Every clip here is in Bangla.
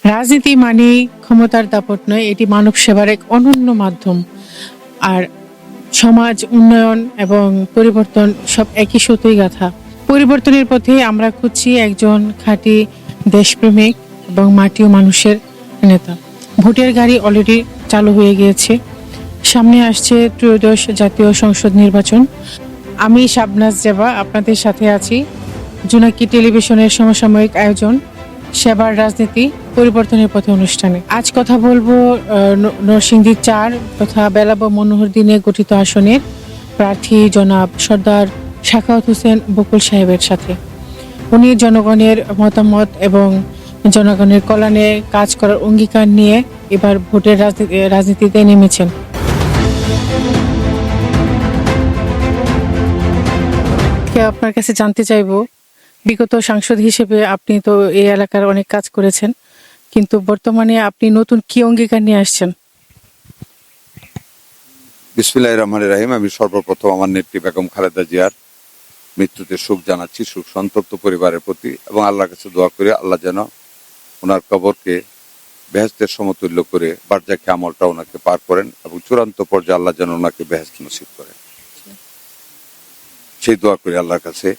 রাজনীতি মানেই ক্ষমতার দাপট নয়, এটি মানব সেবার এক অনন্য মাধ্যম। আর সমাজ উন্নয়ন এবং পরিবর্তন সব একই সুতোয় গাঁথা। পরিবর্তনের পথে আমরা খুঁজছি একজন খাঁটি দেশপ্রেমিক এবং মাটি ও মানুষের নেতা। ভোটের গাড়ি অলরেডি চালু হয়ে গিয়েছে। সামনে আসছে ত্রয়োদশ জাতীয় সংসদ নির্বাচন। আমি শাবনাজ জেবা আপনাদের সাথে আছি জোনাকি টেলিভিশনের সমসাময়িক আয়োজন সেবার রাজনীতি পরিবর্তনের পথে অনুষ্ঠানে। আজ কথা বলবো নরসিংদী 4 তথা বেলাব মনোহর দিনে গঠিত আসনের প্রার্থী জনাব সর্দার সাখাওয়াত হোসেন বকুল সাহেবের সাথে। উনি জনগণের মতামত এবং জনগণের কল্যাণে কাজ করার অঙ্গীকার নিয়ে এবার ভোটের রাজনীতিতে নেমেছেন। আপনার কাছে জানতে চাইবো, বিগত সাংসদ হিসেবে আপনি তো এই এলাকার অনেক কাজ করেছেন, কিন্তু বর্তমানে আপনি নতুন কি অঙ্গীকার নিয়ে আসছেন? বিসমিল্লাহির রহমানির রহিম। আমি সর্বপ্রথম আমার নেত্রী বেগম খালেদা জিয়ার মৃত্যুতে শোক জানাচ্ছি, শোক সন্তপ্ত পরিবারের প্রতি, এবং আল্লাহর কাছে দোয়া করি আল্লাহ যেন ওনার কবরকে বেহেশতের সমতুল্য করে বারজাকে আমলটা ওনাকে পার করেন এবং চূড়ান্ত পর্যায়ে আল্লাহ যেন ওনাকে বেহেশত নসিব করেন, সেই দোয়া করি আল্লাহর কাছে।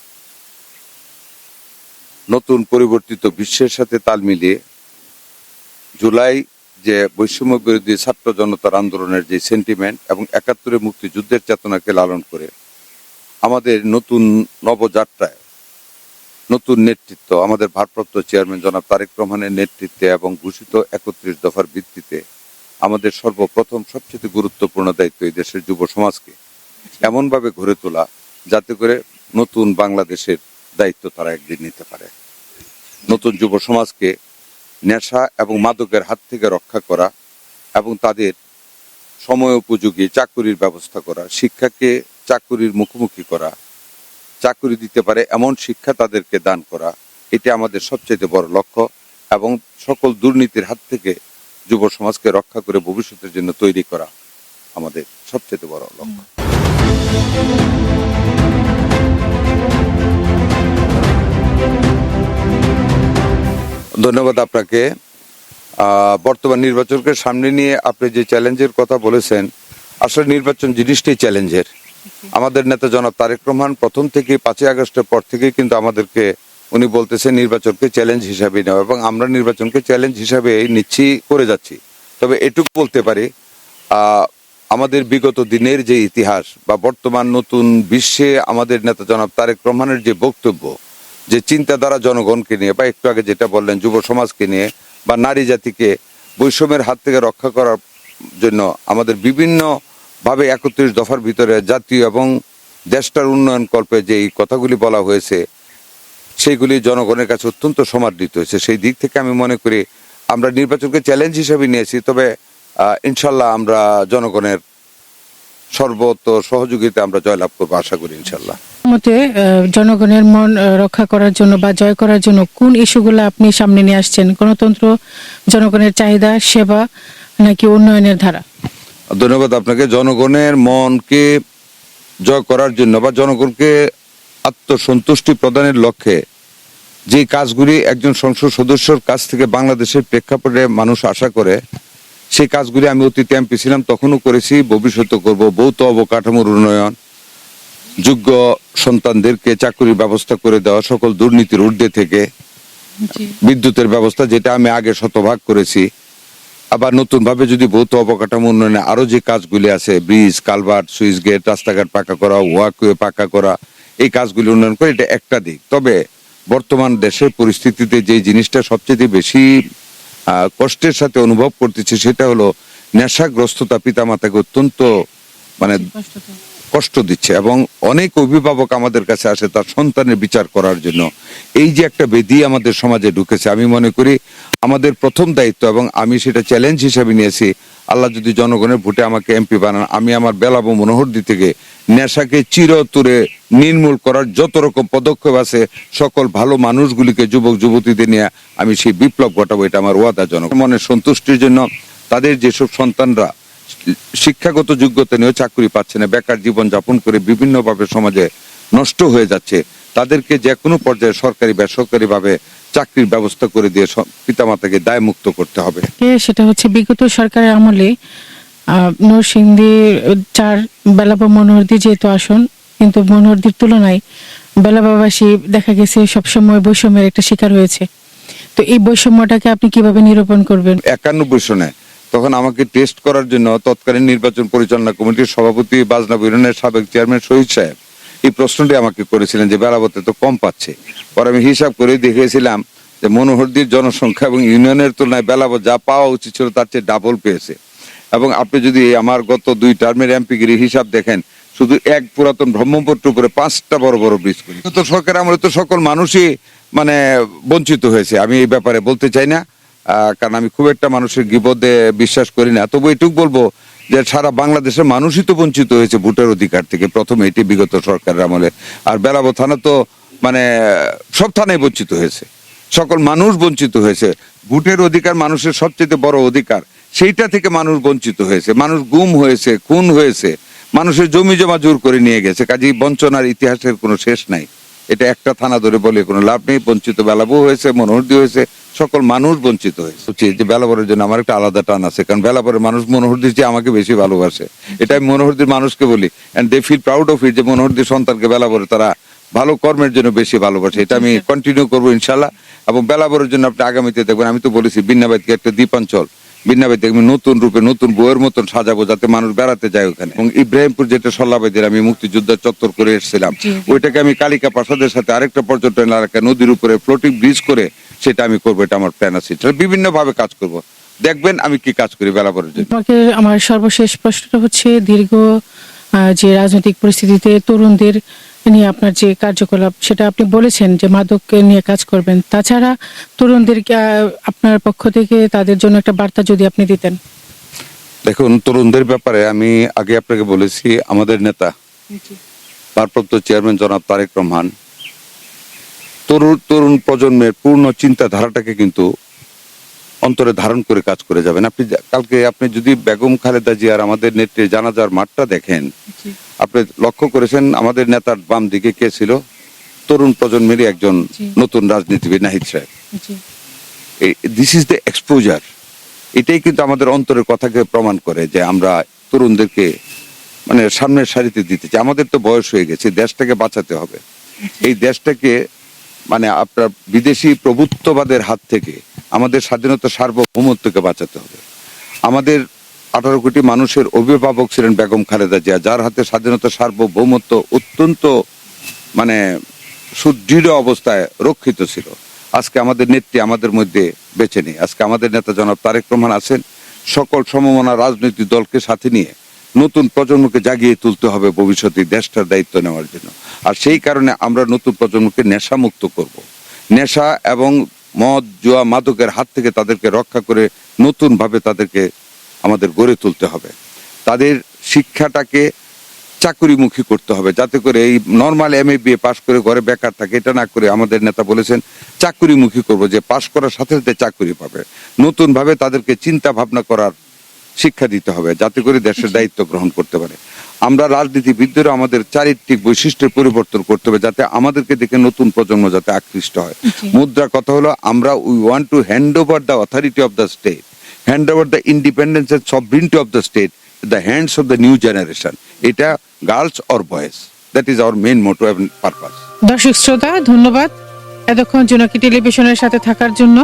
নতুন পরিবর্তিত বিশ্বের সাথে তাল মিলিয়ে জুলাই যে বৈষম্য বিরোধী ছাত্র জনতার আন্দোলনের যে সেন্টিমেন্ট এবং ৭১ মুক্তিযুদ্ধের চেতনাকে লালন করে আমাদের নতুন নবযাত্রায় নতুন নেতৃত্ব, আমাদের ভারপ্রাপ্ত চেয়ারম্যান জনাব তারেক রহমানের নেতৃত্বে এবং ঘোষিত ৩১ দফার ভিত্তিতে আমাদের সর্বপ্রথম সবচেয়ে গুরুত্বপূর্ণ দায়িত্ব এই দেশের যুব সমাজকে এমনভাবে গড়ে তোলা যাতে করে নতুন বাংলাদেশের দায়িত্ব তারা একদিন নিতে পারে। নতুন যুব সমাজকে নেশা এবং মাদকের হাত থেকে রক্ষা করা এবং তাদের সময় উপযোগী চাকুরির ব্যবস্থা করা, শিক্ষাকে চাকুরির মুখোমুখি করা, চাকুরি দিতে পারে এমন শিক্ষা তাদেরকে দান করা, এটি আমাদের সবচেয়ে বড় লক্ষ্য, এবং সকল দুর্নীতির হাত থেকে যুব সমাজকে রক্ষা করে ভবিষ্যতের জন্য তৈরি করা আমাদের সবচেয়ে বড় লক্ষ্য। ধন্যবাদ আপনাকে। বর্তমান নির্বাচনকে সামনে নিয়ে আপনি যে চ্যালেঞ্জের কথা বলেছেন, আসলে নির্বাচন জিনিসটাই চ্যালেঞ্জের। আমাদের নেতা জনাব তারেক রহমান প্রথম থেকে ৫ই আগস্টের পর থেকে কিন্তু আমাদেরকে উনি বলতেছেন নির্বাচনকে চ্যালেঞ্জ হিসাবে নেওয়া, এবং আমরা নির্বাচনকে চ্যালেঞ্জ হিসাবে নিচ্ছি, করে যাচ্ছি। তবে এটুকু বলতে পারি, আমাদের বিগত দিনের যে ইতিহাস বা বর্তমান নতুন বিশ্বে আমাদের নেতা জনাব তারেক রহমানের যে বক্তব্য, যে চিন্তাধারা জনগণকে নিয়ে, বা একটু আগে যেটা বললেন যুব সমাজকে নিয়ে বা নারী জাতিকে বৈষম্যের হাত থেকে রক্ষা করার জন্য আমাদের বিভিন্ন ভাবে ৩১ দফার ভিতরে জাতীয় এবং দেশটার উন্নয়ন কল্পে যে এই কথাগুলি বলা হয়েছে সেইগুলি জনগণের কাছে অত্যন্ত সমাদৃত হয়েছে। সেই দিক থেকে আমি মনে করি আমরা নির্বাচনকে চ্যালেঞ্জ হিসেবে নিয়েছি, তবে ইনশাল্লাহ আমরা জনগণের সর্বত সহযোগিতা আমরা জয়লাভ করবো আশা করি ইনশাল্লাহ। মতে জনগণের মন রক্ষা করার জন্য বা জয় করার জন্য কোন ইস্যুগুলো আপনি সামনে নিয়ে আসছেন? গণতন্ত্র, জনগণের চাহিদা, সেবা, নাকি উন্নয়নের ধারা? ধন্যবাদ আপনাকে। জনগণের মনকে জয় করার জন্য বা জনগণকে আত্মসন্তুষ্টি প্রদানের লক্ষ্যে যে কাজগুলি একজন সংসদ সদস্যর কাছ থেকে বাংলাদেশের প্রেক্ষাপটে মানুষ আশা করে, সেই কাজগুলি আমি অতীতে এমপি ছিলাম তখনও করেছি, ভবিষ্যতে করব। ভৌত অবকাঠামোর উন্নয়ন, যোগ্য সন্তানদেরকে চাকরির ব্যবস্থা করে দেওয়া, সকল দুর্নীতির ঊর্ধ্বে থেকে বিদ্যুতের ব্যবস্থা, যেটা আমি আগে শতভাগ করেছি। আবার নতুন ভাবে যদি ভৌত অবকাঠামো উন্নয়নে আরো যে কাজগুলি আছে, ব্রিজ, কালভার্ট, সুইচ গেট, রাস্তাঘাট পাকা করা, ওয়াকওয়ে পাকা করা, এই কাজগুলি উন্নয়ন করে, এটা একটা দিক। তবে বর্তমান দেশের পরিস্থিতিতে যে জিনিসটা সবচেয়ে বেশি কষ্টের সাথে অনুভব করতেছি সেটা হলো নেশাগ্রস্ততা পিতামাতাকে অত্যন্ত কষ্ট দিচ্ছে, এবং অনেক অভিভাবক আমাদের কাছে আসে তার সন্তানের বিচার করার জন্য। এই যে একটা বেদি আমাদের সমাজে ঢুকেছে, আমি মনে করি আমাদের প্রথম দায়িত্ব, এবং আমি সেটা চ্যালেঞ্জ হিসেবে নিয়েছি, আল্লাহ যদি জনগণের ভোটে আমাকে এমপি বানান, আমি আমার বেলাব মনোহরদী থেকে নেশাকে চিরতরে নির্মূল করার যত রকম পদক্ষেপ আছে সকল ভালো মানুষগুলিকে, যুবক যুবতীদের নিয়ে আমি সেই বিপ্লব ঘটাবো, এটা আমার ওয়াদা। জনগণের সন্তুষ্টির জন্য তাদের যেসব সন্তানরা শিক্ষাগত যোগ্যতা নিয়েও চাকরি পাচ্ছে না, বেকার জীবন যাপন করে বিভিন্নভাবে সমাজে নষ্ট হয়ে যাচ্ছে, তাদেরকে যে কোনো পর্যায়ে সরকারি বেসরকারি ভাবে চাকরির ব্যবস্থা করে দিয়ে পিতামাতাকে দায় মুক্ত করতে হবে। সেটা হচ্ছে বিগত সরকারের আমলে নরসিংদী 4 বেলাবা মনোহরদী যেহেতু আসন, কিন্তু মনোহরদীর তুলনায় বেলাবাবাসী দেখা গেছে সবসময় বৈষম্যের একটা শিকার হয়েছে। তো এই বৈষম্যটাকে আপনি কিভাবে নিরূপণ করবেন? 91 সনে তখন আমাকে টেস্ট করার জন্য তৎকালীন নির্বাচন পরিচালনা কমিটির সভাপতি বাজনা ইউনিয়নের সাবেক চেয়ারম্যান শহীদ সাহেব এই প্রশ্নটি আমাকে করেছিলেন যে বেলাবতে তো কম পাচ্ছে। পরে আমি হিসাব করে দেখিয়েছিলাম যে মনোহরদীর জনসংখ্যা এবং ইউনিয়নের তুলনায় বেলাবত যা পাওয়া উচিত ছিল তার চেয়ে ডাবল পেয়েছে। এবং আপনি যদি আমার গত 2 টার্মের এমপিগিরি হিসাব দেখেন, শুধু এক পুরাতন ব্রহ্মপুত্র উপরে 5টা বড় বড় ব্রিজ করি। তো সরকার আমলে তো সকল মানুষই মানে বঞ্চিত হয়েছে, আমি এই ব্যাপারে বলতে চাই না, কারণ আমি খুব একটা মানুষের গিবদে বিশ্বাস করি না। তবু এটুকু বলবো যে সারা বাংলাদেশের মানুষই তো বঞ্চিত হয়েছে ভোটের অধিকার থেকে, প্রথমে এটি বিগত সরকারের আমলে। আর বেলাবো থানা তো মানে সব থানায় বঞ্চিত হয়েছে, সকল মানুষ বঞ্চিত হয়েছে। ভোটের অধিকার মানুষের সবচেয়ে বড় অধিকার, সেইটা থেকে মানুষ বঞ্চিত হয়েছে, মানুষ গুম হয়েছে, খুন হয়েছে, মানুষের জমি জমা জোর করে নিয়ে গেছে। কাজেই বঞ্চনার ইতিহাসের কোনো শেষ নাই। এটা একটা থানা ধরে বলে কোনো লাভ নেই। বঞ্চিত বেলাবো হয়েছে, মনোহরদী হয়েছে, সকল মানুষ বঞ্চিত হয়েছে। যে বেলাবরের জন্য আমার একটা আলাদা টান আছে, কারণ বেলাবরের মানুষ মনোহরদীর চেয়ে আমাকে বেশি ভালোবাসে। এটা আমি মনোহরদীর মানুষকে বলি, and they feel proud of it যে মনোহরদীর সন্তানকে বেলাবরে তারা ভালো কর্মের জন্য বেশি ভালোবাসে। এটা আমি কন্টিনিউ করবো ইনশাল্লাহ। এবং বেলাবরের জন্য আপনি আগামীতে দেখবেন, আমি তো বলেছি বিন্নাবাদকে একটা দ্বীপাঞ্চল, বিন্নাবাদকে আমি নতুন রূপে নতুন বইয়ের মতন সাজাবো, যাতে মানুষ বেড়াতে যায় ওখানে। এবং ইব্রাহিমপুর যেটা সল্লাবাদের আমি মুক্তিযোদ্ধার চত্বর করে এসেছিলাম, ওইটাকে আমি কালিকা প্রাসাদের সাথে আরেকটা পর্যটন এলাকা নদীর উপরে ফ্লোটিং ব্রিজ করে সেটা আমি করবো। এটা আমার প্ল্যান আছে, বিভিন্ন ভাবে কাজ করব। দেখবেন আমি কি কাজ করি বেলাবরের জন্য। তোমাকে আমার সর্বশেষ প্রশ্নটা হচ্ছে, দীর্ঘ যে রাজনৈতিক পরিস্থিতিতে তরুণদের নিয়ে আপনার যে কার্যকলাপ, সেটা আপনি বলেছেন যে মাদককে নিয়ে কাজ করবেন, তাছাড়া তরুণদেরকে আপনার পক্ষ থেকে তাদের জন্য একটা বার্তা যদি আপনি দিতেন। দেখুন, তরুণদের ব্যাপারে আমি আগে আপনাকে বলেছি, আমাদের নেতা ভারপ্রাপ্ত চেয়ারম্যান জনাব তারেক রহমান তরুণ প্রজন্মের পূর্ণ চিন্তাধারাটাকে কিন্তু অন্তরে ধারণ করে কাজ করে যাবেন। আপনি যদি বেগম খালেদা জিয়ার আমাদের নেত্রী জানাজার মাঠটা দেখেন, আপনি লক্ষ্য করেছেন আমাদের নেতার বাম দিকে কে ছিল? তরুণ প্রজন্মেরই একজন নতুন রাজনীতিবিদ নাহিদ সাহেব। This is the exposure. এটাই কিন্তু আমাদের অন্তরের কথাকে প্রমাণ করে যে আমরা তরুণদেরকে মানে সামনের সারিতে দিতে চাই। আমাদের তো বয়স হয়ে গেছে, দেশটাকে বাঁচাতে হবে। এই দেশটাকে মানে আপনার বিদেশি প্রভুত্ববাদের হাত থেকে আমাদের স্বাধীনতা সার্বভৌমত্বকে বাঁচাতে হবে। আমাদের 18 কোটি মানুষের অভিভাবক ছিলেন বেগম খালেদা জিয়া, যার হাতে স্বাধীনতা সার্বভৌমত্ব অত্যন্ত মানে সুদৃঢ় অবস্থায় রক্ষিত ছিল। আজকে আমাদের নেত্রী আমাদের মধ্যে বেঁচে নেই। আজকে আমাদের নেতা জনাব তারেক রহমান আছেন। সকল সমমনা রাজনৈতিক দলকে সাথে নিয়ে নতুন প্রজন্মকে জাগিয়ে তুলতে হবে ভবিষ্যতে দেশটার দায়িত্ব নেওয়ার জন্য। আর সেই কারণে আমরা নতুন প্রজন্মকে নেশামুক্ত করব। নেশা এবং মদ, জুয়া, মাদকের হাত থেকে তাদেরকে রক্ষা করে নতুন ভাবে তাদেরকে আমাদের গড়ে তুলতে হবে। তাদের শিক্ষাটাকে চাকুরিমুখী করতে হবে, যাতে করে এই নর্মাল MA BA পাশ করে ঘরে বেকার থাকে এটা না করে আমাদের নেতা বলেছেন চাকুরিমুখী করব, যে পাশ করার সাথে সাথে চাকুরি পাবে। নতুন ভাবে তাদেরকে চিন্তা ভাবনা করার শিক্ষা দিতে হবে, যাতে করে দেশের দায়িত্ব গ্রহণ করতে পারে। আমরা রাজনীতিবিদদেরও আমাদের চারিত্রিক বৈশিষ্ট্যের পরিবর্তন করতে হবে, যাতে আমাদেরকে দেখে নতুন প্রজন্ম যাতে আকৃষ্ট হয়। মুদ্রা কথা হলো, আমরা we want to hand over the authority of the state, hand over the independence and sovereignty of the state the hands of the new generation. এটা girls or boys, that is our main motto and purpose. দর্শক শ্রোতা, ধন্যবাদ এতক্ষণ জোনাকি টেলিভিশনের সাথে থাকার জন্য।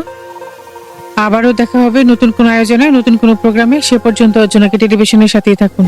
আবারও দেখা হবে নতুন কোনো আয়োজনে, নতুন কোনো প্রোগ্রামে। সে পর্যন্ত জোনাকি টেলিভিশনের সাথেই থাকুন।